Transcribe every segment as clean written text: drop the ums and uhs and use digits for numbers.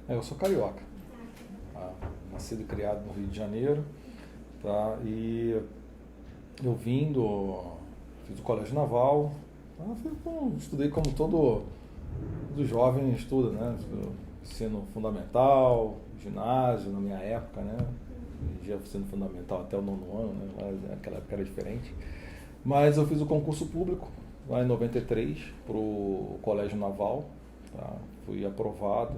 Eu sou carioca, tá? Nascido e criado no Rio de Janeiro, tá? E eu fiz o colégio naval, tá? Estudei como todo jovem estuda, né? Ensino fundamental, ginásio na minha época, né? Já ensino fundamental até o nono ano, né? Mas naquela época era diferente. Mas eu fiz o concurso público lá em 93 para o colégio naval, tá? Fui aprovado,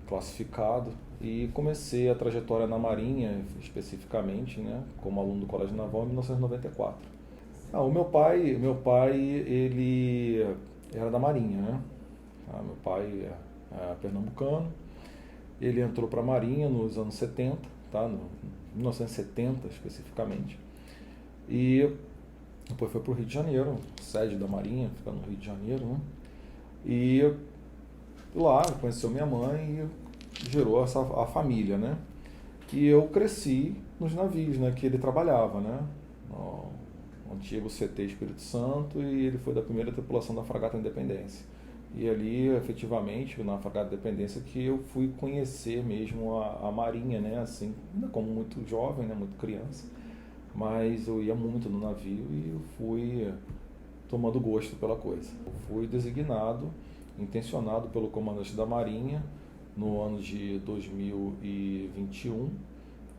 classificado e comecei a trajetória na Marinha, especificamente, né, como aluno do Colégio Naval em 1994. O meu pai, ele era da Marinha, né? Meu pai é pernambucano, ele entrou para a Marinha nos anos 70, tá? No 1970 especificamente, e depois foi para o Rio de Janeiro, sede da Marinha, fica no Rio de Janeiro, né? E lá conheceu minha mãe e gerou a família, né? E eu cresci nos navios, né, que ele trabalhava, né? No antigo CT Espírito Santo, e ele foi da primeira tripulação da Fragata Independência. E ali, efetivamente, na Fragata Independência, que eu fui conhecer mesmo a Marinha, né? Assim, ainda como muito jovem, né? Muito criança. Mas eu ia muito no navio e eu fui tomando gosto pela coisa. Eu fui designado, intencionado pelo comandante da Marinha no ano de 2021,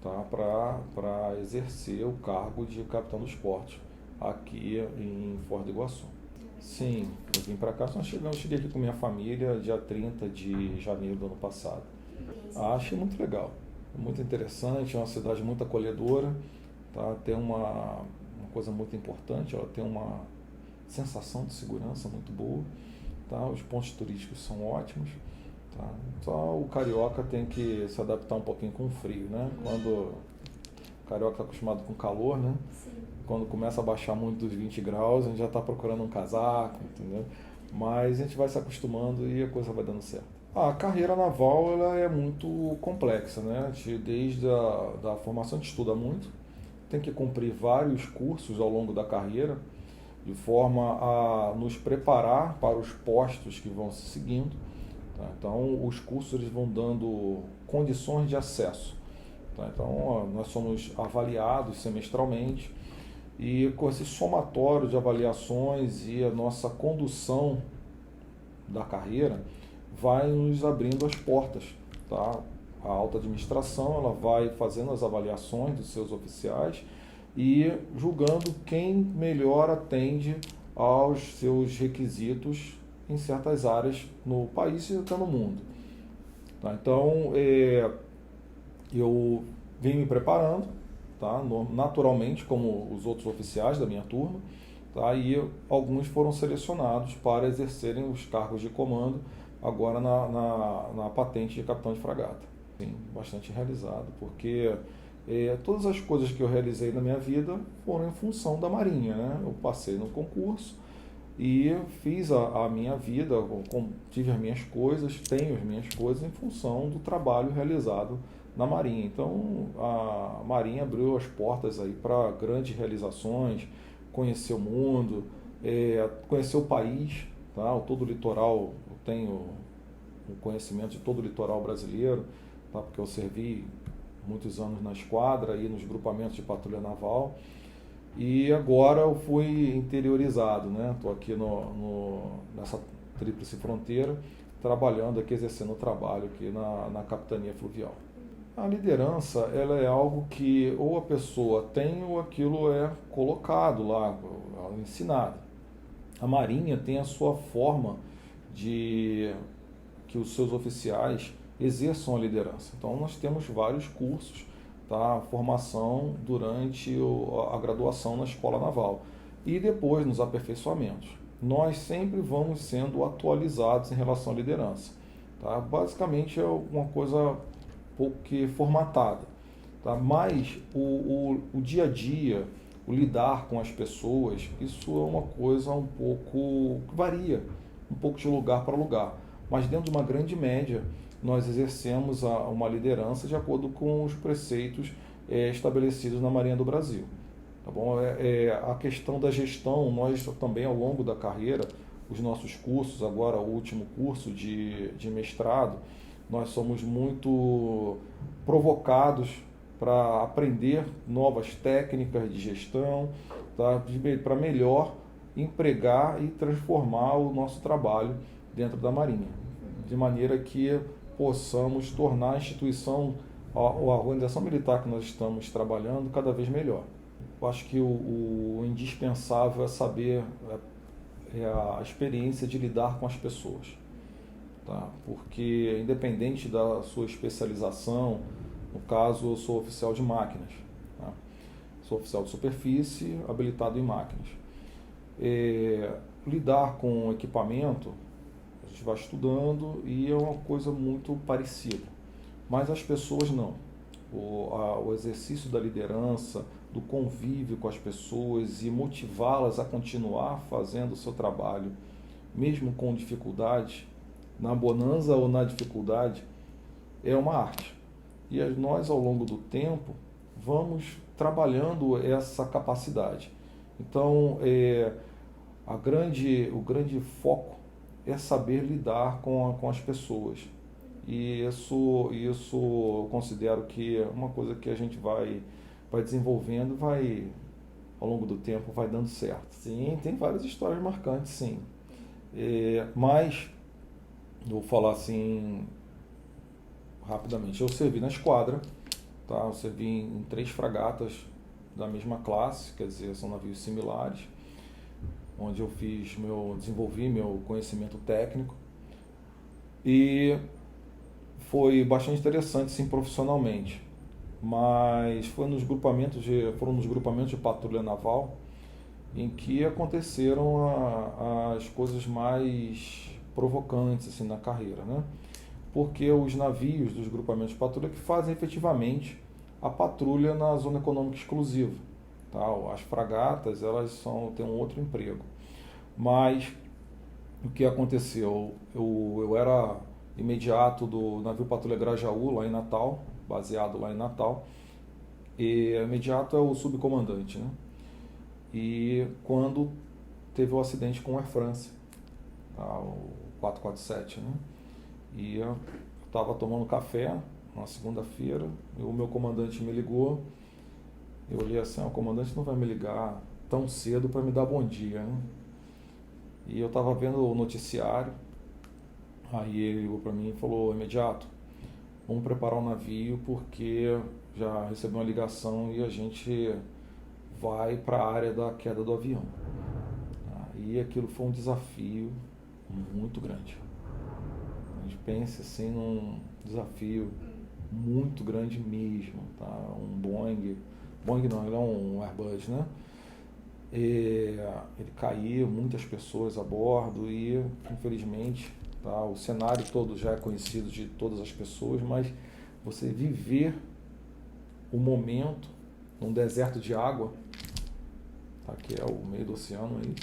tá, para exercer o cargo de capitão dos portos aqui em Foz do Iguaçu. Sim, eu vim para cá, cheguei aqui com minha família dia 30 de janeiro do ano passado. Achei muito legal, muito interessante, é uma cidade muito acolhedora, tá? Tem uma coisa muito importante, ela tem uma sensação de segurança muito boa, tá? Os pontos turísticos são ótimos, tá? Só o carioca tem que se adaptar um pouquinho com o frio, né? Quando o carioca está acostumado com calor, né? Quando começa a baixar muito dos 20 graus, a gente já está procurando um casaco, entendeu? Mas a gente vai se acostumando e a coisa vai dando certo. A carreira naval ela é muito complexa, né? Desde da formação a gente estuda muito, tem que cumprir vários cursos ao longo da carreira, de forma a nos preparar para os postos que vão se seguindo. Tá? Então, os cursos eles vão dando condições de acesso. Tá? Então, nós somos avaliados semestralmente e com esse somatório de avaliações e a nossa condução da carreira vai nos abrindo as portas. Tá? A alta administração ela vai fazendo as avaliações dos seus oficiais e julgando quem melhor atende aos seus requisitos em certas áreas no país e até no mundo. Tá? Então, eu vim me preparando, tá? Naturalmente, como os outros oficiais da minha turma, tá? E alguns foram selecionados para exercerem os cargos de comando agora na patente de capitão de fragata. Sim, bastante realizado, porque todas as coisas que eu realizei na minha vida foram em função da Marinha, né? Eu passei no concurso e fiz a minha vida, tive as minhas coisas, tenho as minhas coisas em função do trabalho realizado na Marinha. Então a Marinha abriu as portas aí para grandes realizações, conhecer o mundo, conhecer o país, tá? Todo o litoral, eu tenho um conhecimento de todo o litoral brasileiro, tá? Porque eu servi muitos anos na esquadra e nos grupamentos de patrulha naval. E agora eu fui interiorizado, né? Estou aqui nessa tríplice fronteira, trabalhando aqui, exercendo o trabalho aqui na capitania fluvial. A liderança, ela é algo que ou a pessoa tem ou aquilo é colocado lá, ensinado. A Marinha tem a sua forma de que os seus oficiais exerçam a liderança. Então nós temos vários cursos, tá? Formação durante a graduação na escola naval e depois nos aperfeiçoamentos. Nós sempre vamos sendo atualizados em relação à liderança. Tá? Basicamente é uma coisa pouco que formatada. Tá? Mas o dia a dia, o lidar com as pessoas, isso é uma coisa um pouco que varia, um pouco de lugar para lugar. Mas dentro de uma grande média, nós exercemos uma liderança de acordo com os preceitos estabelecidos na Marinha do Brasil. Tá bom? A questão da gestão, nós também ao longo da carreira, os nossos cursos, agora o último curso de mestrado, nós somos muito provocados para aprender novas técnicas de gestão, tá? Para melhor empregar e transformar o nosso trabalho dentro da Marinha, de maneira que possamos tornar a instituição, a organização militar que nós estamos trabalhando, cada vez melhor. Eu acho que o indispensável é saber a experiência de lidar com as pessoas, tá? Porque independente da sua especialização, no caso eu sou oficial de máquinas, tá? Sou oficial de superfície, habilitado em máquinas. Lidar com equipamento, a gente vai estudando e é uma coisa muito parecida, mas as pessoas não. O exercício da liderança, do convívio com as pessoas e motivá-las a continuar fazendo o seu trabalho, mesmo com dificuldade, na bonança ou na dificuldade, é uma arte. E nós, ao longo do tempo, vamos trabalhando essa capacidade. Então, o grande foco é saber lidar com as pessoas. E isso eu considero que é uma coisa que a gente vai desenvolvendo, ao longo do tempo, vai dando certo. Sim, tem várias histórias marcantes, sim. Mas, vou falar assim, rapidamente. Eu servi na esquadra, tá? Eu servi em 3 fragatas da mesma classe, quer dizer, são navios similares, onde eu desenvolvi meu conhecimento técnico e foi bastante interessante, sim, profissionalmente. Mas foram nos grupamentos de patrulha naval em que aconteceram as coisas mais provocantes assim, na carreira, né? Porque os navios dos grupamentos de patrulha que fazem efetivamente a patrulha na zona econômica exclusiva, tá? As fragatas, elas têm um outro emprego. Mas o que aconteceu? Eu era imediato do navio patrulha Grajaú, lá em Natal, baseado lá em Natal, e imediato é o subcomandante, né? E quando teve o acidente com o Air France, tá? O 447, né? E eu estava tomando café na segunda-feira, e o meu comandante me ligou. Eu olhei assim, o comandante não vai me ligar tão cedo para me dar bom dia, né? E eu estava vendo o noticiário, aí ele ligou para mim e falou: imediato, vamos preparar o navio porque já recebeu uma ligação e a gente vai para a área da queda do avião. E aquilo foi um desafio muito grande. A gente pensa assim num desafio muito grande mesmo, tá? Um Boeing não, ele é um Airbus, né? Ele caiu, muitas pessoas a bordo e, infelizmente, tá? O cenário todo já é conhecido de todas as pessoas, mas você viver o momento num deserto de água, tá? Que é o meio do oceano aí,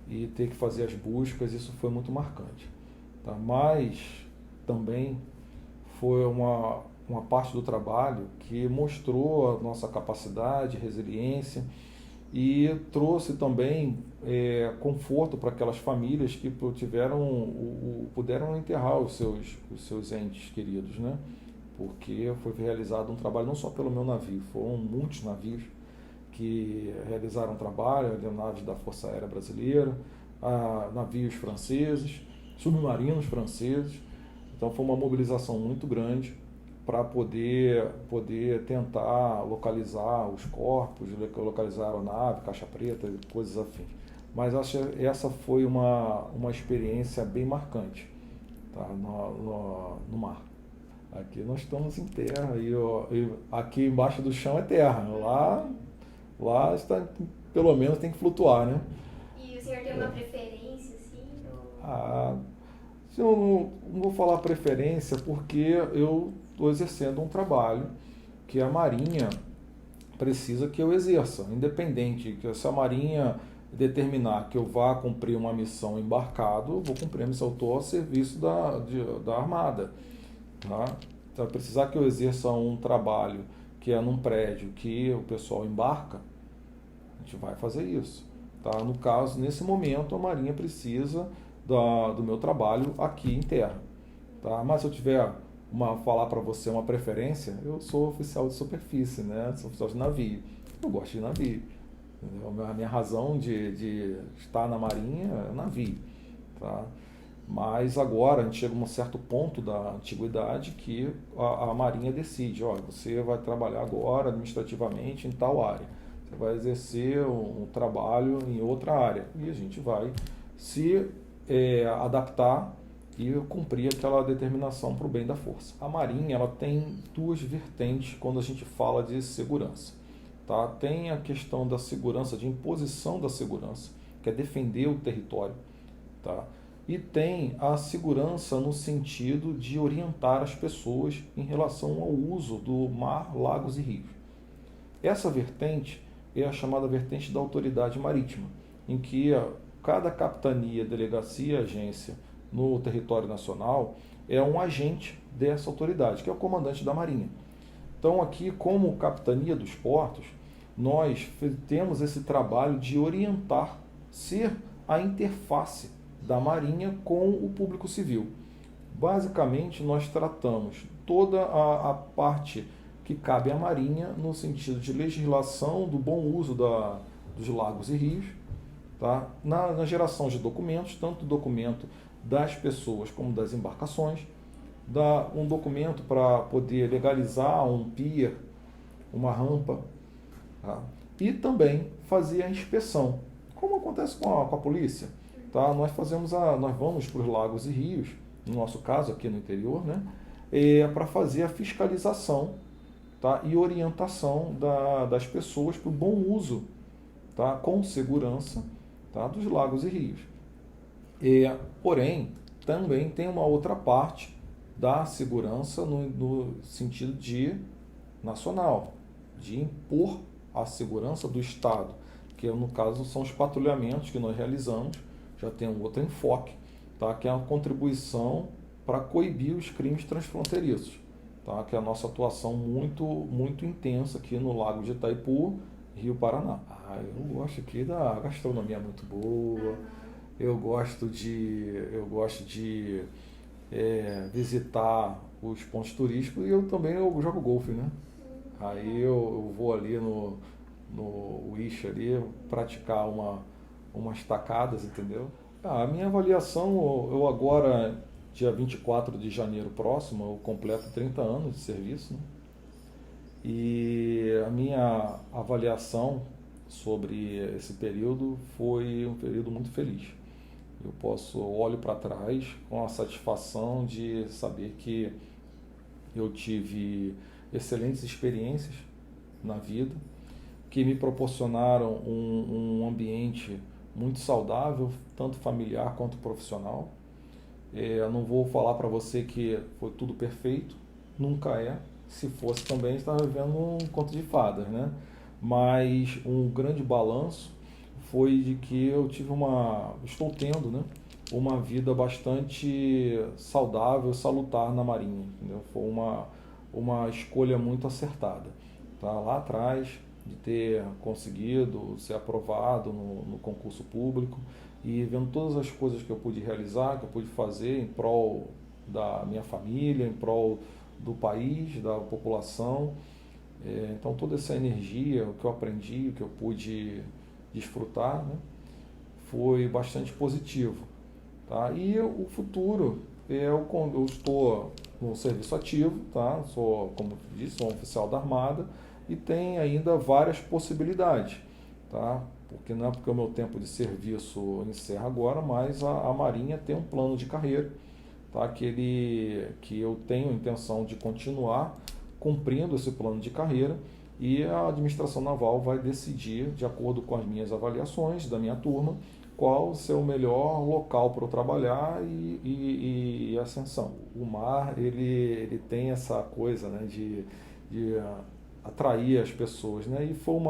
e ter que fazer as buscas, isso foi muito marcante, tá? Mas também foi uma parte do trabalho que mostrou a nossa capacidade, resiliência, e trouxe também conforto para aquelas famílias que puderam enterrar os seus entes queridos, né? Porque foi realizado um trabalho não só pelo meu navio, foram muitos navios que realizaram trabalho, aeronaves da Força Aérea Brasileira, navios franceses, submarinos franceses. Então foi uma mobilização muito grande para poder tentar localizar os corpos, localizar a aeronave, caixa preta, coisas afins. Mas acho que essa foi uma experiência bem marcante, tá? No mar. Aqui nós estamos em terra e aqui embaixo do chão é terra. Lá está, pelo menos tem que flutuar, né? E o senhor tem uma preferência, assim? Eu não vou falar preferência porque eu estou exercendo um trabalho que a Marinha precisa que eu exerça, independente, que se a Marinha determinar que eu vá cumprir uma missão embarcado, eu vou cumprir a missão, eu estou a serviço da Armada, tá? Então, precisar que eu exerça um trabalho que é num prédio que o pessoal embarca, a gente vai fazer isso, tá? No caso, nesse momento, a Marinha precisa do meu trabalho aqui em terra. tá? Mas se eu tiver falar para você uma preferência, eu sou oficial de superfície, né? Sou oficial de navio. Eu gosto de navio. Entendeu? A minha razão de estar na Marinha é navio, tá? Mas agora a gente chega a um certo ponto da antiguidade que a Marinha decide, olha, você vai trabalhar agora administrativamente em tal área, você vai exercer um trabalho em outra área e a gente vai se adaptar e cumprir aquela determinação para o bem da força. A Marinha ela tem duas vertentes quando a gente fala de segurança. Tá? Tem a questão da segurança, de imposição da segurança, que é defender o território. Tá? E tem a segurança no sentido de orientar as pessoas em relação ao uso do mar, lagos e rios. Essa vertente é a chamada vertente da autoridade marítima, em que cada capitania, delegacia, agência no território nacional é um agente dessa autoridade, que é o comandante da Marinha. Então aqui, como capitania dos portos, nós temos esse trabalho de orientar, ser a interface da Marinha com o público civil. Basicamente, nós tratamos toda a parte que cabe à Marinha no sentido de legislação do bom uso dos lagos e rios, tá? Na geração de documentos, tanto o documento das pessoas como das embarcações, um documento para poder legalizar um pier, uma rampa, tá? E também fazer a inspeção, como acontece com a polícia. Tá? Nós vamos para os lagos e rios, no nosso caso aqui no interior, né? Para fazer a fiscalização, tá? E orientação das pessoas para o bom uso, tá? Com segurança, tá? Dos lagos e rios. Porém, também tem uma outra parte da segurança no sentido de nacional, de impor a segurança do Estado, que no caso são os patrulhamentos que nós realizamos, já tem um outro enfoque, tá? Que é a contribuição para coibir os crimes transfronteiriços, tá? Que é a nossa atuação muito, muito intensa aqui no Lago de Itaipu, Rio Paraná. Eu gosto aqui da gastronomia muito boa, eu gosto de visitar os pontos turísticos e eu jogo golfe, né? Aí eu vou ali no Wish ali praticar umas tacadas, entendeu? A minha avaliação, eu agora, dia 24 de janeiro próximo, eu completo 30 anos de serviço, né? E a minha avaliação sobre esse período foi um período muito feliz. Olho para trás com a satisfação de saber que eu tive excelentes experiências na vida, que me proporcionaram um ambiente muito saudável, tanto familiar quanto profissional. Eu não vou falar para você que foi tudo perfeito, nunca é. Se fosse também, estava vivendo um conto de fadas, né? Mas um grande balanço foi de que estou tendo, né, uma vida bastante saudável, salutar na Marinha, entendeu? Foi uma escolha muito acertada, tá? Lá atrás, de ter conseguido ser aprovado no concurso público e vendo todas as coisas que eu pude realizar, que eu pude fazer em prol da minha família, em prol do país, da população. Então toda essa energia, o que eu aprendi, o que eu pude desfrutar, né, foi bastante positivo, tá? E o futuro, eu estou no serviço ativo, tá? Como disse, sou um oficial da Armada e tem ainda várias possibilidades, tá? Porque não é porque o meu tempo de serviço encerra agora, mas a Marinha tem um plano de carreira, tá? Que eu tenho intenção de continuar cumprindo esse plano de carreira e a administração naval vai decidir, de acordo com as minhas avaliações da minha turma, qual ser o melhor local para eu trabalhar e ascensão. O mar, ele tem essa coisa, né, de atrair as pessoas, né? E foi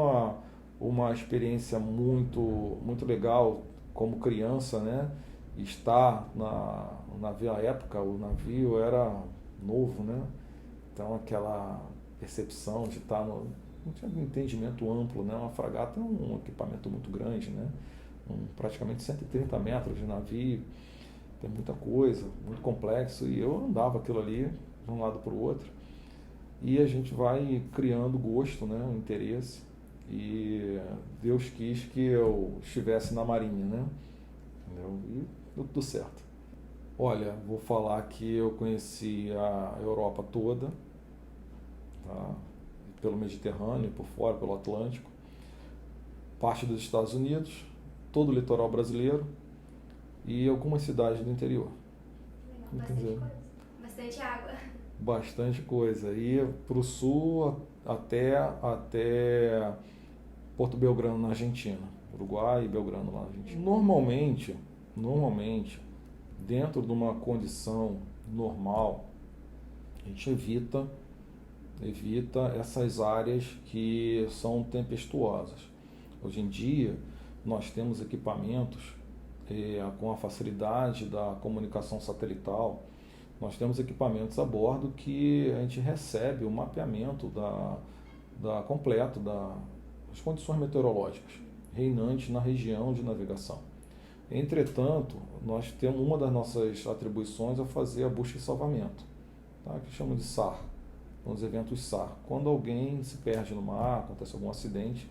uma experiência muito, muito legal como criança, né? Estar na época, o navio era novo, né? Então aquela percepção de estar não tinha um entendimento amplo, né? Uma fragata é um equipamento muito grande, né? Praticamente 130 metros de navio. tem muita coisa, muito complexo, e eu andava aquilo ali de um lado para o outro, e a gente vai criando gosto, né, um interesse, e Deus quis que eu estivesse na Marinha, né, entendeu? E deu tudo certo. Olha, vou falar que eu conheci a Europa toda, tá? Pelo Mediterrâneo, por fora, pelo Atlântico, parte dos Estados Unidos, todo o litoral brasileiro e algumas cidades do interior. Legal, bastante coisa. Bastante água. Bastante coisa. E para o sul até Porto Belgrano, na Argentina. Uruguai e Belgrano, lá na Argentina. Normalmente, dentro de uma condição normal, a gente evita essas áreas que são tempestuosas. Hoje em dia, nós temos equipamentos com a facilidade da comunicação satelital, nós temos equipamentos a bordo que a gente recebe o mapeamento completo das condições meteorológicas reinantes na região de navegação. Entretanto, nós temos uma das nossas atribuições é fazer a busca e salvamento, tá? Que chama de SAR, nos eventos SAR. Quando alguém se perde no mar, acontece algum acidente,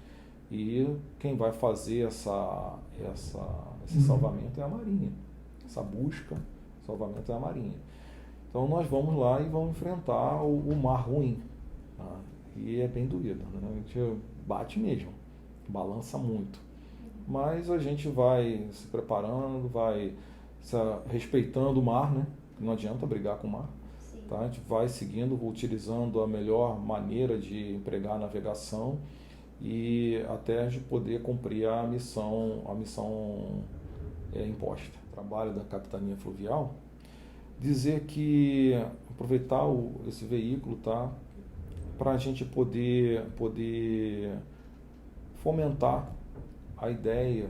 e quem vai fazer esse salvamento é a Marinha. Essa busca, salvamento é a Marinha. Então nós vamos lá e vamos enfrentar o mar ruim, tá? E é bem doído, né? A gente bate mesmo, balança muito. Mas a gente vai se preparando, vai respeitando o mar, né? Não adianta brigar com o mar. Tá? A gente vai seguindo, utilizando a melhor maneira de empregar a navegação e até a gente poder cumprir a missão imposta. O trabalho da Capitania Fluvial, dizer que aproveitar esse veículo, tá? Para a gente poder fomentar a ideia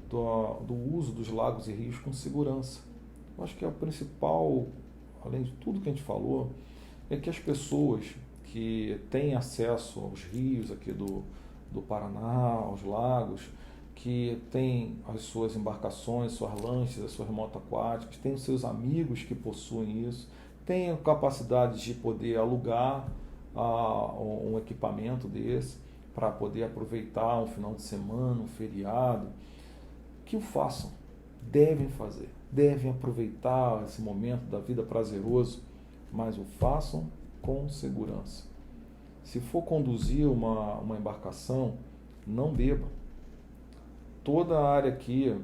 do uso dos lagos e rios com segurança. Eu acho que é o principal, além de tudo que a gente falou, é que as pessoas que têm acesso aos rios aqui do Paraná, aos lagos, que têm as suas embarcações, suas lanchas, as suas motos aquáticas, têm os seus amigos que possuem isso, têm a capacidade de poder alugar um equipamento desse para poder aproveitar um final de semana, um feriado, que o façam, devem fazer. Devem aproveitar esse momento da vida prazeroso, mas o façam com segurança. Se for conduzir uma embarcação, não beba. Toda a área aqui,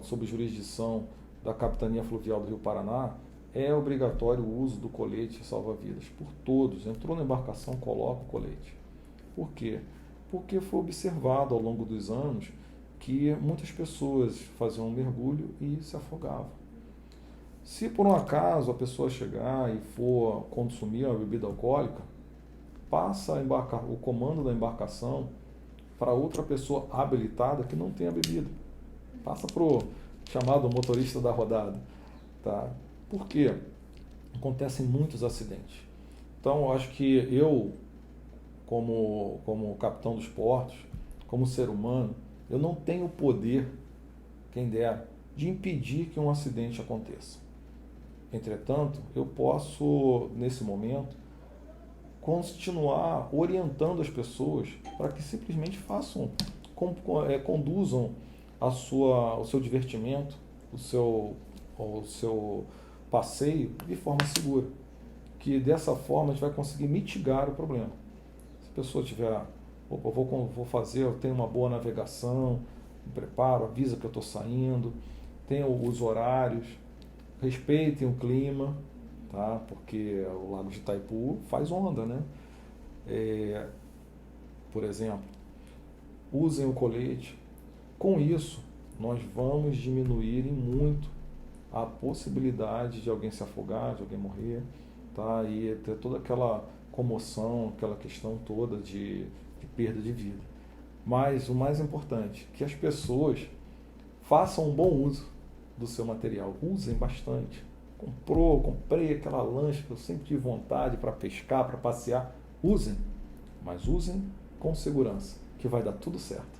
sob jurisdição da Capitania Fluvial do Rio Paraná, é obrigatório o uso do colete salva-vidas por todos. Entrou na embarcação, coloca o colete. Por quê? Porque foi observado ao longo dos anos que muitas pessoas faziam um mergulho e se afogavam. Se por um acaso a pessoa chegar e for consumir uma bebida alcoólica, passa o comando da embarcação para outra pessoa habilitada que não tem a bebida. Passa para o chamado motorista da rodada. Tá? Por quê? Acontecem muitos acidentes. Então, eu acho que eu, como capitão dos portos, como ser humano, eu não tenho o poder, quem dera, de impedir que um acidente aconteça. Entretanto, eu posso, nesse momento, continuar orientando as pessoas para que simplesmente conduzam o seu divertimento, o seu passeio de forma segura. Que dessa forma a gente vai conseguir mitigar o problema. Se a pessoa tiver, vou fazer, eu tenho uma boa navegação, me preparo, avisa que eu estou saindo, tenho os horários, respeitem o clima, tá? Porque o Lago de Itaipu faz onda, né? Por exemplo, usem o colete. Com isso, nós vamos diminuir em muito a possibilidade de alguém se afogar, de alguém morrer, tá? E ter toda aquela comoção, aquela questão toda de perda de vida. Mas o mais importante, que as pessoas façam um bom uso do seu material, usem bastante. Comprei aquela lancha que eu sempre tive vontade para pescar, para passear, usem, mas usem com segurança, que vai dar tudo certo.